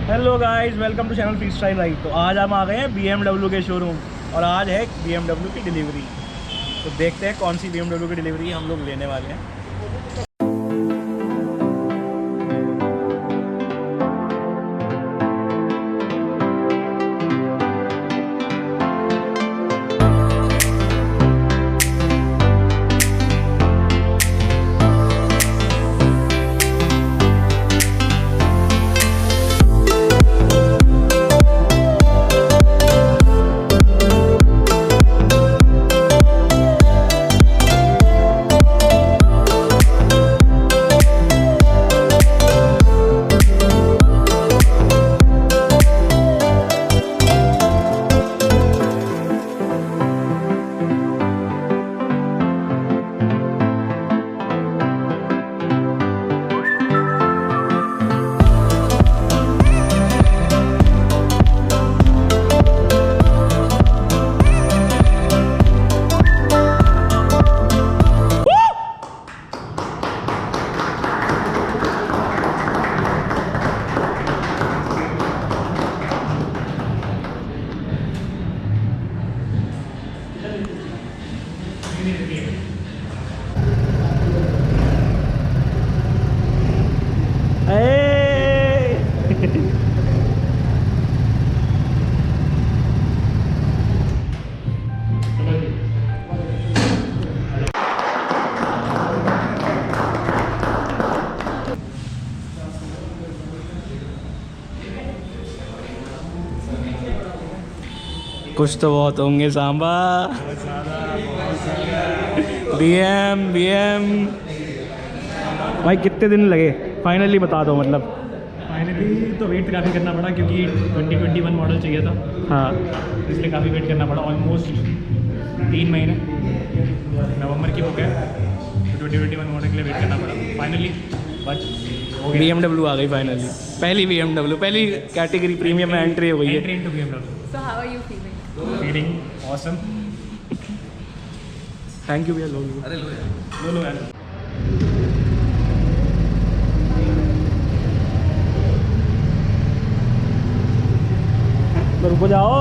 Hello guys, welcome to channel freestyle ride. तो आज हम आ गए हैं BMW के शोरूम और आज है BMW की डिलीवरी। तो देखते हैं कौन सी BMW की डिलीवरी हम लोग लेने वाले हैं। कुछ तो बहुत होंगे सांबा। BM भाई कितने दिन लगे फाइनली बता दो। मतलब फाइनली तो वेट काफ़ी करना पड़ा क्योंकि 2021 मॉडल चाहिए था। हाँ, इसलिए काफ़ी वेट करना पड़ा, ऑलमोस्ट 3 महीने। नवंबर की बुक है तो 2021 मॉडल के लिए वेट करना पड़ा। फाइनली बस BMW आ गई फाइनली। पहली BMW, पहली कैटेगरी प्रीमियम में एंट्री हो गई है। Entry into BMW। So how are you feeling? Feeling awesome. Thank you भैया। लो लो। अरे लो यार। तो रुको जाओ।